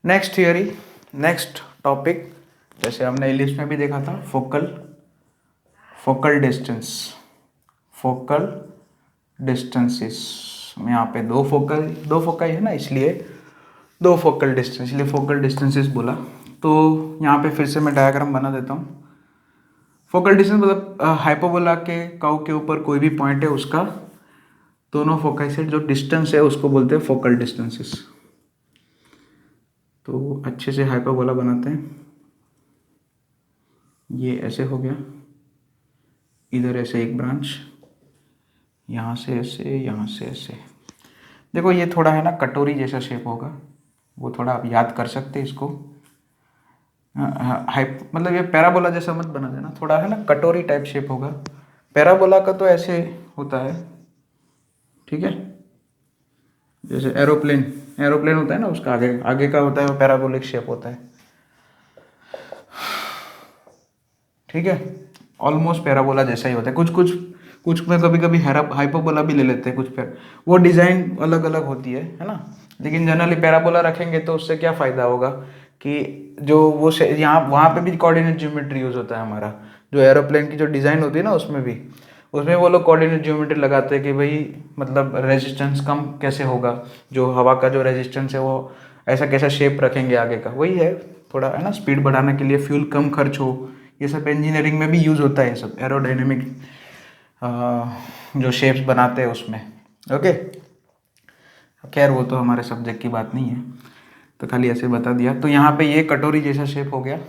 Next theory, next topic, जैसे हमने English में भी देखा था, फोकल डिस्टेंस, फोकल डिस्टेंसेस। यहाँ पे दो फोकल है ना, इसलिए दो फोकल डिस्टेंस, इसलिए फोकल डिस्टेंसेस बोला। तो यहाँ पे फिर से मैं डायग्राम बना देता हूँ। फोकल डिस्टेंस मतलब हाइपोबोला के कर्व के ऊपर कोई भी पॉइंट है, उसका दोनों फोकाई से जो डिस्टेंस है उसको बोलते हैं फोकल डिस्टेंसेस। तो अच्छे से हाइपरबोला बनाते हैं। ये ऐसे हो गया, इधर ऐसे एक ब्रांच, यहाँ से ऐसे, यहाँ से ऐसे। देखो ये थोड़ा है ना कटोरी जैसा शेप होगा, वो थोड़ा आप याद कर सकते हैं इसको। मतलब ये पैराबोला जैसा मत बना देना, थोड़ा है ना कटोरी टाइप शेप होगा। पैराबोला का तो ऐसे होता है, ठीक है। जैसे एरोप्लेन होता है ना, उसका आगे आगे का होता है वो पैराबोलिक शेप होता है, ठीक है। ऑलमोस्ट पैराबोला जैसा ही होता है। कुछ में कभी कभी हाइपरबोला भी ले लेते हैं कुछ पर, वो डिज़ाइन अलग अलग होती है ना। लेकिन जनरली पैराबोला रखेंगे तो उससे क्या फ़ायदा होगा कि जो वो यहाँ वहाँ पे भी कोऑर्डिनेट ज्योमेट्री यूज़ होता है हमारा, जो एरोप्लेन की जो डिज़ाइन होती है ना उसमें वो लोग कोऑर्डिनेट ज्योमेट्री लगाते हैं कि भाई मतलब रेजिस्टेंस कम कैसे होगा, जो हवा का जो रेजिस्टेंस है वो ऐसा कैसा शेप रखेंगे आगे का, वही है। थोड़ा है ना स्पीड बढ़ाने के लिए, फ्यूल कम खर्च हो, ये सब इंजीनियरिंग में भी यूज़ होता है, ये सब एरोडायनेमिक जो शेप्स बनाते हैं उसमें। ओके, खैर वो तो हमारे सब्जेक्ट की बात नहीं है, तो खाली ऐसे बता दिया। तो यहाँ पे ये कटोरी जैसा शेप हो गया,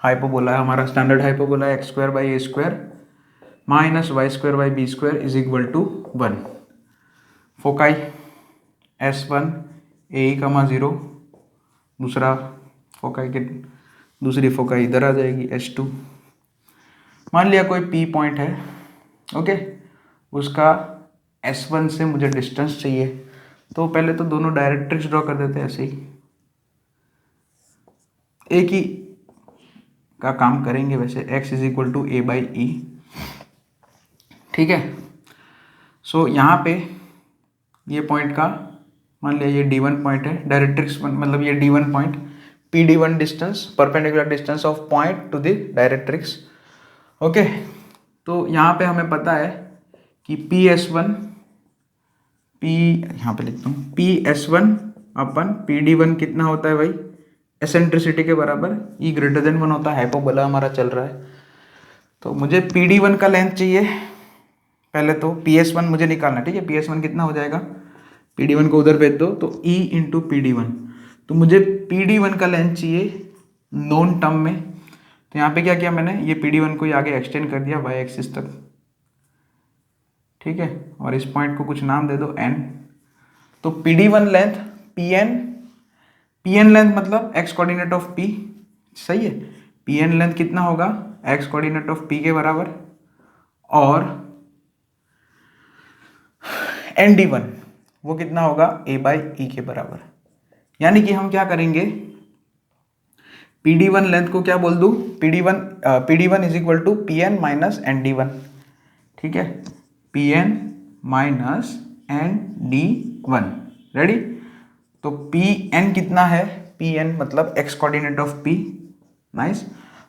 हाइपोबोला है हमारा, स्टैंडर्ड हाइपोबोला है, x² by A square minus y² by B square is equal to 1। Foci S1 AE, 0, दूसरा फोकाई के दूसरी फोकाई इधर आ जाएगी S2। मान लिया कोई P पॉइंट है, ओके, उसका S1 से मुझे डिस्टेंस चाहिए, तो पहले तो दोनों डायरेक्ट्रिक्स ड्रॉ कर देते हैं ऐसे ही, एक ही का काम करेंगे वैसे, x is equal to A/E, ठीक है। सो यहाँ पे ये पॉइंट का मान लिया ये D1 पॉइंट है, डायरेक्ट्रिक्स मतलब ये D1 point, PD1 distance, perpendicular distance of point two the directrix, okay. तो यहाँ पे हमें पता है कि PS1 यहाँ पे लिखता हूँ PS1 अपन PD1 कितना होता है भाई, एसेंट्रिसिटी के बराबर, E greater than 1 होता है, हाइपोबोला हमारा चल रहा है। तो मुझे PD1 का लेंथ चाहिए, पहले तो PS1 मुझे निकालना, ठीक है। PS1 कितना हो जाएगा, PD1 को उधर भेज दो तो E इंटू PD1, तो मुझे PD1 का लेंथ चाहिए नोन टर्म में। तो यहाँ पे क्या किया मैंने, ये PD1 को आगे एक्सटेंड कर दिया y एक्सिस तक, ठीक है, और इस पॉइंट को कुछ नाम दे दो n। तो PD1 लेंथ PN लेंथ मतलब x कोऑर्डिनेट ऑफ P, सही है। PN लेंथ कितना होगा, x कोऑर्डिनेट ऑफ P के बराबर, और ND1 वो कितना होगा A/E के बराबर। यानी कि हम क्या करेंगे, PD1 लेंथ को क्या बोल दूं, PD1 is equal to PN minus ND1, ठीक है, PN माइनस ND1, रेडी। तो PN कितना है, PN मतलब x coordinate of P, nice,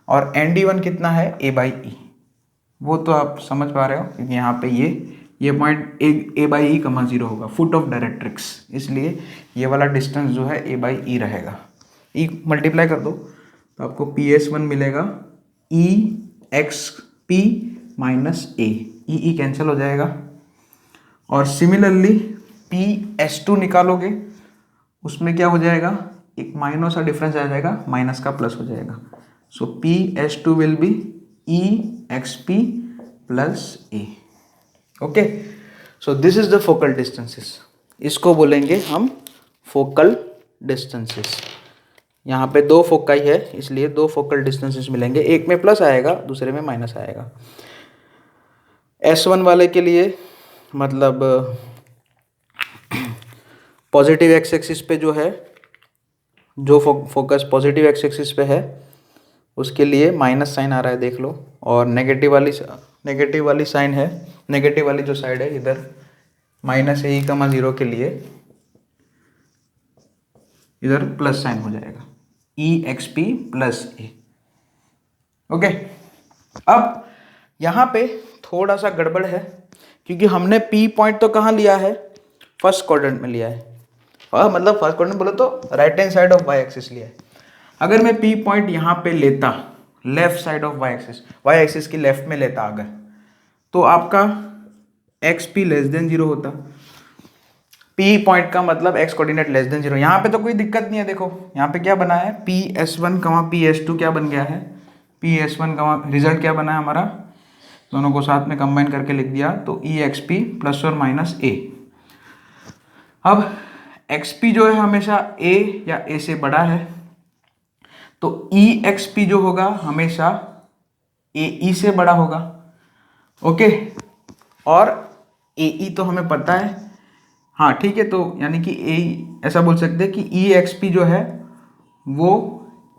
और ND1 कितना है A/E, वो तो आप समझ पा रहे हो क्योंकि यहाँ पे ये पॉइंट A/E, 0 होगा, फुट ऑफ डायरेक्ट्रिक्स, इसलिए ये वाला डिस्टेंस जो है A/E रहेगा। E मल्टीप्लाई कर दो तो आपको PS1 मिलेगा EXP minus A, E cancel हो जाएगा, और सिमिलरली PS2 निकालोगे, उसमें क्या हो जाएगा, एक माइनस का डिफरेंस आ जाएगा, माइनस का प्लस हो जाएगा। सो PS2 will be EXP plus A, okay. So this is the focal distances, इसको बोलेंगे हम फोकल डिस्टेंसेस। यहाँ पे दो फोकाई है इसलिए दो फोकल डिस्टेंसेस मिलेंगे, एक में प्लस आएगा दूसरे में माइनस आएगा। S1 वाले के लिए मतलब पॉजिटिव एक्स एक्सिस पे जो है, जो फोकस पॉजिटिव एक्स एक्सिस पे है उसके लिए माइनस साइन आ रहा है, देख लो, और नेगेटिव वाली साइन है, नेगेटिव वाली जो साइड है इधर, -AE, 0 के लिए इधर प्लस साइन हो जाएगा, ई एक्स पी प्लस ए। ओके, अब यहाँ पे थोड़ा सा गड़बड़ है क्योंकि हमने पी पॉइंट तो कहाँ लिया है, फर्स्ट क्वाड्रेंट में लिया है, मतलब फर्स्ट क्वाड्रेंट बोलो तो right hand side of Y axis लिया है। अगर मैं पी पॉइंट यहाँ पे लेता left side of Y axis की लेफ्ट में लेता अगर, तो आपका एक्स पी लेस देन 0 होता। पी पॉइंट का मतलब एक्स कोऑर्डिनेट लेस देन 0। यहाँ पे तो कोई दिक्कत नहीं है, देखो यहाँ पे क्या बना है, P S one comma P S two क्या बन गया है, P S one comma result क्या बना है हमारा, दोनों को साथ में कंबाइन करके लिख दिया तो ई एक्स पी प्लस और माइनस ए। अब एक्स पी जो है हमेशा ए या ए से बड़ा है, तो ई एक्स पी जो होगा हमेशा ए ई से बड़ा होगा। ओके, और ए ई तो हमें पता है, हाँ ठीक है, तो यानी कि ए ऐसा बोल सकते हैं कि ई एक्स पी जो है वो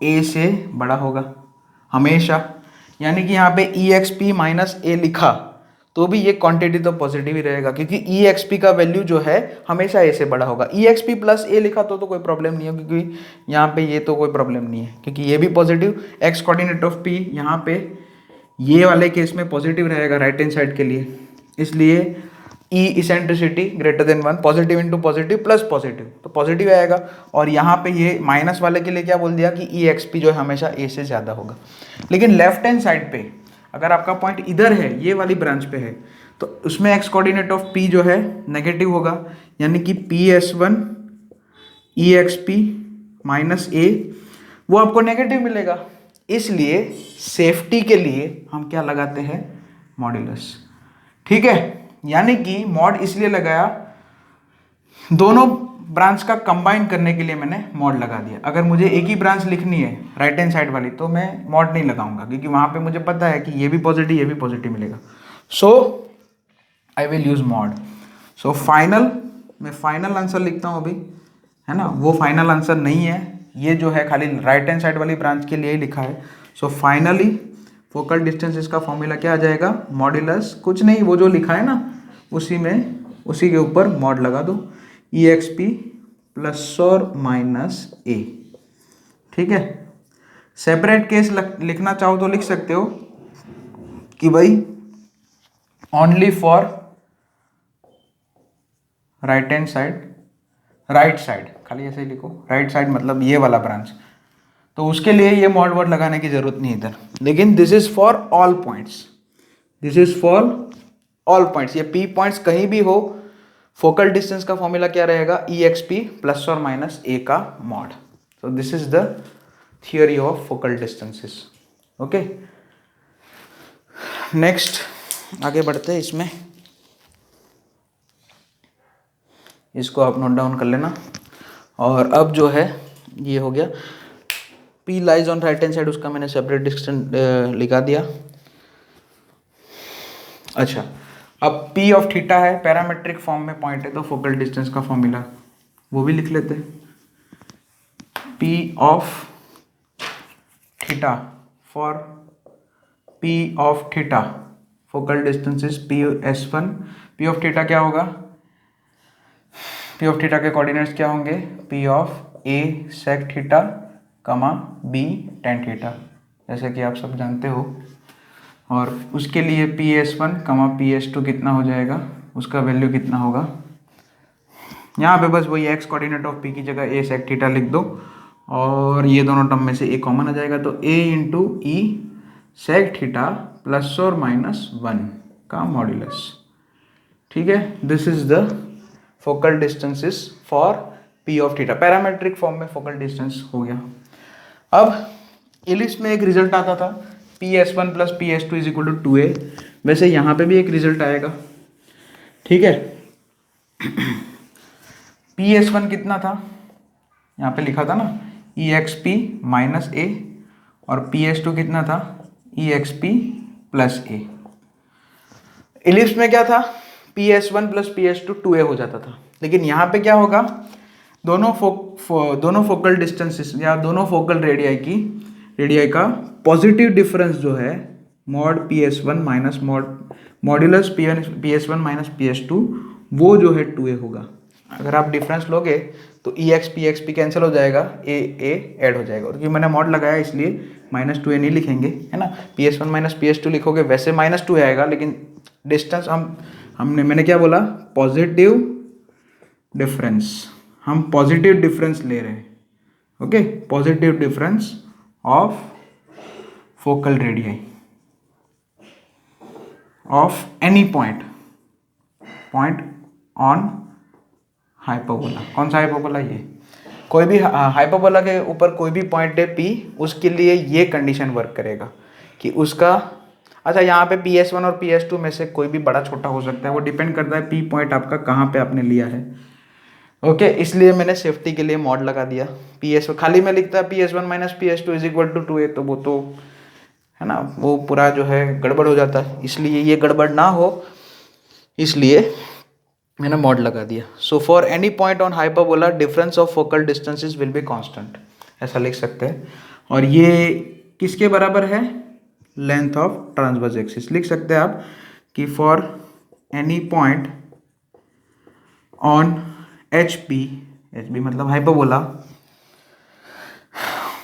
ए से बड़ा होगा हमेशा। यानी कि यहाँ पे ई एक्स पी माइनस ए लिखा तो भी ये क्वांटिटी तो पॉजिटिव ही रहेगा क्योंकि ई एक्स पी का वैल्यू जो है हमेशा ए से बड़ा होगा। ई एक्स पी प्लस ए लिखा तो कोई प्रॉब्लम नहीं है क्योंकि यहाँ पे ये तो कोई प्रॉब्लम नहीं है क्योंकि ये भी positive, x coordinate of P यहाँ पे ये वाले केस में पॉजिटिव रहेगा राइट हैंड साइड के लिए, इसलिए e eccentricity greater than 1, positive into positive plus positive तो पॉजिटिव आएगा। और यहाँ पे ये माइनस वाले के लिए क्या बोल दिया कि ई एक्स पी जो है हमेशा ए से ज़्यादा होगा। लेकिन लेफ्ट हैंड साइड पे अगर आपका पॉइंट इधर है, ये वाली ब्रांच पे है, तो उसमें एक्स कोऑर्डिनेट ऑफ पी जो है नेगेटिव होगा, यानी कि पी एस वन ई एक्स पी माइनस ए वो आपको नेगेटिव मिलेगा। इसलिए सेफ्टी के लिए हम क्या लगाते हैं, मॉड्यूलस। ठीक है, यानी कि मॉड इसलिए लगाया, दोनों ब्रांच का कंबाइन करने के लिए मैंने मॉड लगा दिया। अगर मुझे एक ही ब्रांच लिखनी है राइट हैंड साइड वाली तो मैं मॉड नहीं लगाऊंगा क्योंकि वहां पे मुझे पता है कि ये भी पॉजिटिव मिलेगा। So I will use mod. So final, मैं फाइनल आंसर लिखता हूँ अभी, है ना, वो फाइनल आंसर नहीं है, ये जो है खाली राइट हैंड साइड वाली ब्रांच के लिए ही लिखा है। सो फाइनली फोकल डिस्टेंस इसका फॉर्मूला क्या आ जाएगा, मॉड्यूलस, कुछ नहीं वो जो लिखा है ना उसी के ऊपर मॉड लगा दो, ई एक्स पी प्लस और माइनस ए। ठीक है, सेपरेट केस लिखना चाहो तो लिख सकते हो कि भाई only for right hand side, right side खाली ऐसे ही लिखो, राइट साइड मतलब ये वाला ब्रांच, तो उसके लिए ये मॉड वर्ड लगाने की जरूरत नहीं इधर। लेकिन this is for all points, this is for all points, ये पी पॉइंट्स कहीं भी हो, फोकल डिस्टेंस का फॉर्मूला क्या रहेगा, ई एक्स पी प्लस और माइनस ए का mod. So this is the theory of focal distances. Okay, next आगे बढ़ते हैं, इसमें इसको आप नोट डाउन कर लेना। और अब जो है ये हो गया, P lies on right hand side, उसका मैंने सेपरेट डिस्टेंस लिखा दिया। अच्छा, अब P ऑफ थीटा है, पैरामेट्रिक फॉर्म में पॉइंट है, तो फोकल डिस्टेंस का फॉर्मूला वो भी लिख लेते हैं। P of theta for P of theta focal distance is PS1। P of theta क्या होगा, P ऑफ थीटा के कोऑर्डिनेट्स क्या होंगे, P of A sec theta कमा B tan थीटा, जैसे कि आप सब जानते हो। और उसके लिए PS1 कमा PS2 कितना हो जाएगा, उसका वैल्यू कितना होगा, यहाँ पे बस वही x कोऑर्डिनेट ऑफ P की जगह A sec थीटा लिख दो और ये दोनों टर्म में से A कॉमन आ जाएगा, तो A into E sec theta plus और माइनस 1 का मॉड्यूलस। ठीक है, this is the focal distances for P of theta, parametric form में फोकल डिस्टेंस हो गया। अब इलिप्स में एक रिजल्ट आता था PS1 plus PS2 is equal to 2A, वैसे यहाँ पे भी एक रिजल्ट आएगा। ठीक है, PS1 कितना था, यहाँ पे लिखा था ना EXP माइनस A, और PS2 कितना था EXP प्लस A। इलिप्स में क्या था, PS1 प्लस PS2 2A हो जाता था, लेकिन यहाँ पे क्या होगा, दोनों फोकल डिस्टेंसेस या दोनों फोकल रेडियाई का पॉजिटिव डिफरेंस जो है mod PS1 minus modulus PS1 minus PS2 वो जो है 2A होगा। अगर आप डिफरेंस लोगे तो ई एक्स पी कैंसिल हो जाएगा, ए ऐड हो जाएगा। और क्योंकि मैंने मॉड लगाया इसलिए -2a नहीं लिखेंगे, है ना। PS1 माइनस PS2 लिखोगे वैसे -2 आएगा, लेकिन डिस्टेंस मैंने क्या बोला, पॉजिटिव डिफरेंस, हम पॉजिटिव डिफरेंस ले रहे हैं। Okay, positive difference of focal radii of any point on hyperbola. कौन सा हाइपरबोला? ये कोई भी हाइपरबोला के ऊपर कोई भी पॉइंट है P, उसके लिए ये कंडीशन वर्क करेगा कि उसका, अच्छा यहाँ पे PS1 और PS2 में से कोई भी बड़ा छोटा हो सकता है, वो डिपेंड करता है P पॉइंट आपका कहाँ पे आपने लिया है। ओके, इसलिए मैंने सेफ्टी के लिए मॉड लगा दिया। PS खाली में लिखता है PS1 minus PS2 is equal to 2a, तो वो तो है ना, वो पूरा जो है गड़बड़ हो जाता है, इसलिए ये गड़बड़ ना हो इसलिए मैंने मॉड लगा दिया। So for any point on hyperbola difference of focal distances will be constant, ऐसा लिख सकते हैं। और ये किसके बराबर है? Length of transverse axis. लिख सकते हैं आप कि for any point on HP मतलब hyperbola,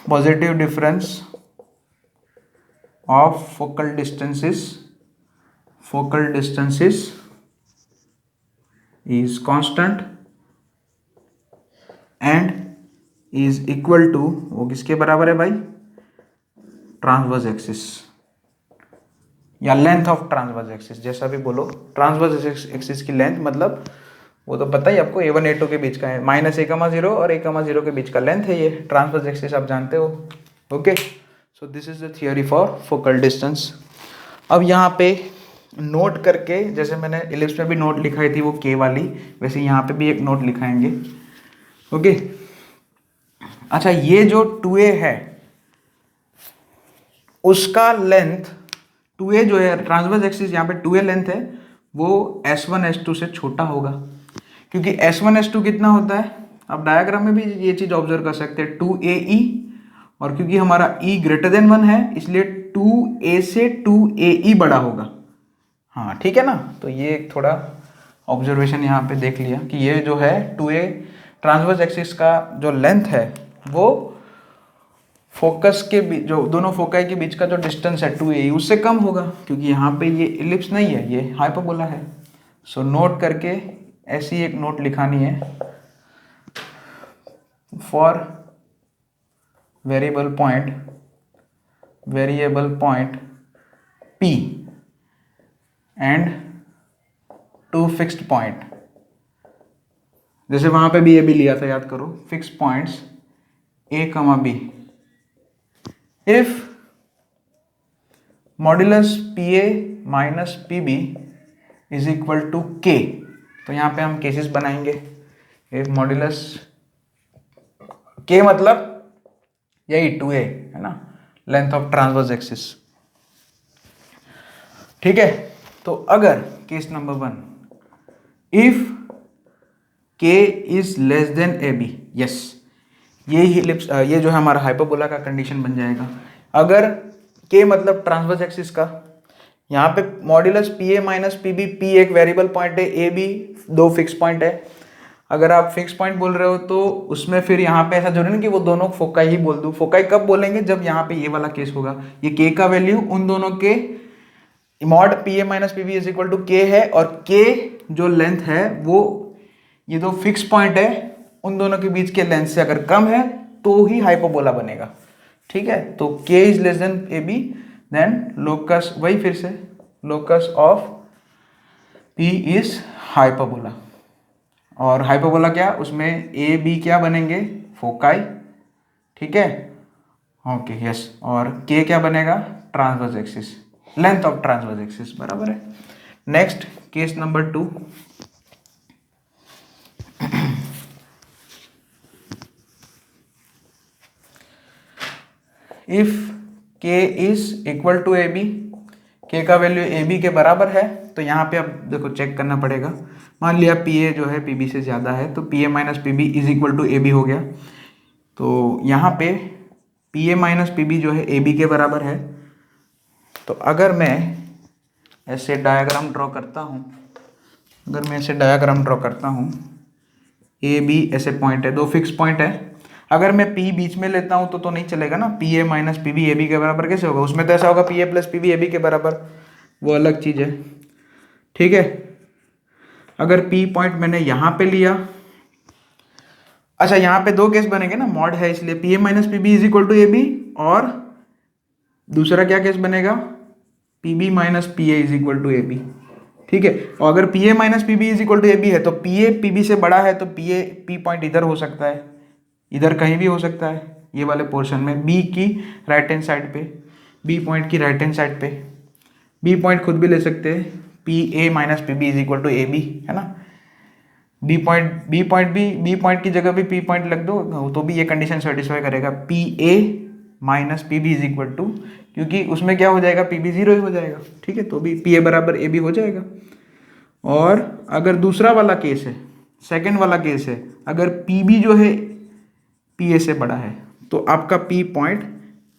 positive difference of focal distances is constant and is equal to, वो किसके बराबर है भाई? ट्रांसवर्स एक्सिस या लेंथ ऑफ ट्रांसवर्स एक्सिस, जैसा भी बोलो। ट्रांसवर्स एक्सिस की लेंथ मतलब वो तो पता ही आपको, A1 A2 के बीच का है, -a,0 और a,0 के बीच का लेंथ है ये ट्रांसवर्स एक्सिस, आप जानते हो। Okay, so this is the theory for focal distance. अब यहाँ पे नोट करके, जैसे मैंने इलिप्स में भी नोट लिखाई थी वो K वाली, वैसे यहाँ पे भी एक नोट लिखाएंगे। ओके, अच्छा ये जो 2a है उसका लेंथ, 2a जो है ट्रांसवर्स एक्सिस, यहाँ पे 2a लेंथ है, वो S1 S2 से छोटा होगा। क्योंकि S1 S2 कितना होता है, आप डायग्राम में भी ये चीज ऑब्जर्व कर सकते हैं, 2ae, और क्योंकि हमारा e ग्रेटर देन 1 है इसलिए 2a से 2ae बड़ा होगा। हाँ ठीक है ना, तो ये थोड़ा ऑब्जर्वेशन यहाँ पे देख लिया कि ये जो है 2a ट्रांसवर्स एक्सिस का जो लेंथ है वो फोकस के बीच, जो दोनों फोकाई के बीच का जो डिस्टेंस है 2a उससे कम होगा, क्योंकि यहाँ पे ये इलिप्स नहीं है, ये हाइपरबोला है। सो नोट करके ऐसी एक नोट लिखानी है, for variable point P and 2 fixed point, जैसे वहां पे भी ये भी लिया था, याद करो, fixed points A, B, if modulus PA minus PB is equal to K, तो यहाँ पे हम केसेस बनाएंगे। इफ मॉड्यूलस K मतलब यही 2a है ना, लेंथ ऑफ ट्रांसवर्स एक्सिस। ठीक है, तो अगर case number 1, if K is less than AB, yes, ये जो है हमारा हाइपरबोला का कंडीशन बन जाएगा। अगर K मतलब ट्रांसवर्स एक्सिस का, यहाँ पे modulus PA minus PB, P एक वेरिएबल पॉइंट है, AB 2 फिक्स पॉइंट है। अगर आप फिक्स पॉइंट बोल रहे हो तो उसमें फिर यहाँ पे ऐसा जरूरी नहीं कि वो दोनों फोकाई ही बोल दूँ। फोकाई कब बोलेंगे? जब यहाँ पे ये वाला केस होगा, ये K का वैल्यू उन दोनों के mod PA minus PB is equal to K है, और K जो लेंथ है वो ये दो फिक्स पॉइंट है उन दोनों के बीच के लेंथ से अगर कम है तो ही हाइपरबोला बनेगा। ठीक है, तो K is less than AB, then locus, वही फिर से locus of P is hyperbola. और हाइपरबोला क्या, उसमें A B क्या बनेंगे? फोकाई। ठीक है, ओके यस, और K क्या बनेगा? Transverse axis, length of transverse axis, बराबर है। Next case number 2, if K is equal to AB, K का वैल्यू AB के बराबर है, तो यहाँ पे अब देखो चेक करना पड़ेगा। मान लिया PA जो है PB से ज़्यादा है, तो PA minus PB is equal to AB हो गया। तो यहाँ पे PA माइनस PB जो है AB के बराबर है। तो अगर मैं ऐसे डायग्राम ड्रॉ करता हूँ, ए बी ऐसे पॉइंट है, दो फिक्स पॉइंट है। अगर मैं पी बीच में लेता हूँ तो नहीं चलेगा ना, P A minus P B A B के बराबर कैसे होगा, उसमें तो ऐसा होगा P A plus P B A B के बराबर, वो अलग चीज़ है, ठीक है। अगर पी पॉइंट मैंने यहाँ पे लिया, अच्छा यहाँ पे दो केस बनेंगे ना, मॉड है इसलिए P A minus P B is equal to A B, और दूसरा क्या केस बनेगा, P B minus P A is equal to A B, ठीक है। और अगर P A minus P B is equal to A B है तो पी ए पी बी से बड़ा है, तो पी पॉइंट इधर हो सकता है, इधर कहीं भी हो सकता है, ये वाले पोर्शन में बी की राइट हैंड साइड पे, बी पॉइंट की राइट हैंड साइड पे। बी पॉइंट खुद भी ले सकते हैं, P A minus P B is equal to A B, है ना। बी पॉइंट की जगह भी पी पॉइंट लग दो तो भी ये कंडीशन सेटिस्फाई करेगा, P A minus P B is equal to, क्योंकि उसमें क्या हो जाएगा, पी बी जीरो ही हो जाएगा, ठीक है, तो भी पी ए बराबर ए बी हो जाएगा। और अगर दूसरा वाला केस है, सेकंड वाला केस है, अगर पी बी जो है पी ए से बड़ा है, तो आपका पी पॉइंट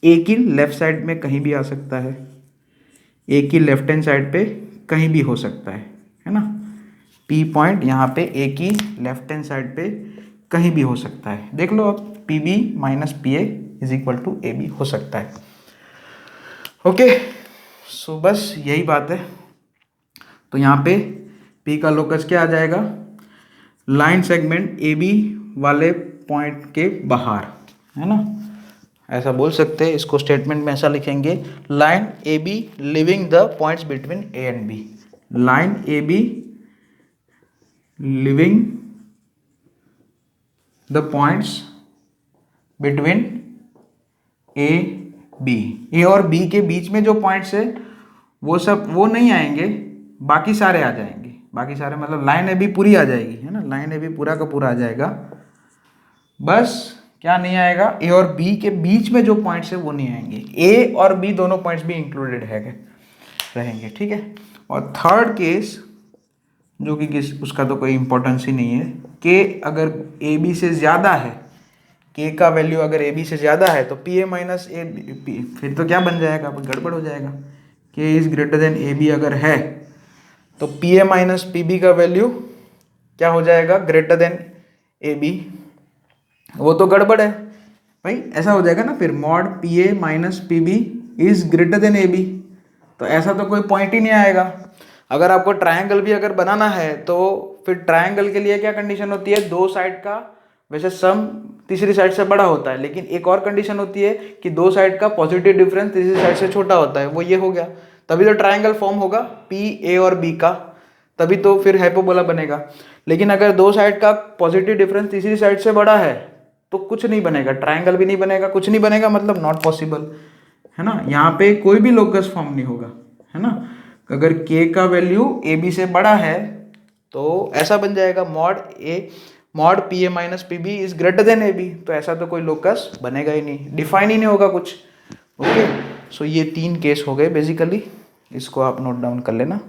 ए की लेफ्ट साइड में कहीं भी आ सकता है, ए की लेफ्ट हैंड साइड पे कहीं भी हो सकता है ना। पी पॉइंट यहाँ पे ए की लेफ्ट हैंड साइड पे कहीं भी हो सकता है, देख लो अब, P B minus P A is equal to A B हो सकता है। ओके, सो बस यही बात है। तो यहाँ पे पी का लोकस क्या आ जाएगा, लाइन सेगमेंट ए बी वाले पॉइंट के बाहर, है ना, ऐसा बोल सकते हैं इसको। स्टेटमेंट में ऐसा लिखेंगे, line A B living the points between A and B, line A B living the points between A B, A और बी के बीच में जो पॉइंट्स है वो सब वो नहीं आएंगे, बाकी सारे आ जाएंगे, बाकी सारे मतलब लाइन ए बी पूरी आ जाएगी, है ना, लाइन ए बी पूरा का पूरा आ जाएगा, बस क्या नहीं आएगा, ए और बी के बीच में जो पॉइंट्स है वो नहीं आएंगे, ए और बी दोनों पॉइंट्स भी इंक्लूडेड है रहेंगे, ठीक है। और थर्ड केस जो कि उसका तो कोई इंपॉर्टेंस ही नहीं है, के अगर ए बी से ज़्यादा है, के का वैल्यू अगर ए बी से ज़्यादा है तो P A minus A B, फिर तो क्या बन जाएगा, गड़बड़ हो जाएगा। K is greater than A B अगर है तो P A minus P B का वैल्यू क्या हो जाएगा, ग्रेटर देन ए बी, वो तो गड़बड़ है भाई, ऐसा हो जाएगा ना फिर, mod P A minus P B is greater than A B, तो ऐसा तो कोई पॉइंट ही नहीं आएगा। अगर आपको ट्रायंगल भी अगर बनाना है तो फिर ट्रायंगल के लिए क्या कंडीशन होती है, दो साइड का वैसे सम तीसरी साइड से बड़ा होता है, लेकिन एक और कंडीशन होती है कि दो साइड का पॉजिटिव डिफरेंस तीसरी साइड से छोटा होता है, वो ये हो गया, तभी तो ट्रायंगल फॉर्म होगा पी ए और बी का, तभी तो फिर हाइपोबोला बनेगा। लेकिन अगर दो साइड का पॉजिटिव डिफरेंस तीसरी साइड से बड़ा है तो कुछ नहीं बनेगा, ट्रायंगल भी नहीं बनेगा, कुछ नहीं बनेगा, मतलब नॉट पॉसिबल, है ना। यहाँ पे कोई भी लोकस फॉर्म नहीं होगा, है ना। अगर k का वैल्यू ए बी से बड़ा है तो ऐसा बन जाएगा, mod P A minus P B is greater than A B, तो ऐसा तो कोई लोकस बनेगा ही नहीं, डिफाइन ही नहीं होगा कुछ। ओके, सो ये तीन केस हो गए बेसिकली, इसको आप नोट डाउन कर लेना।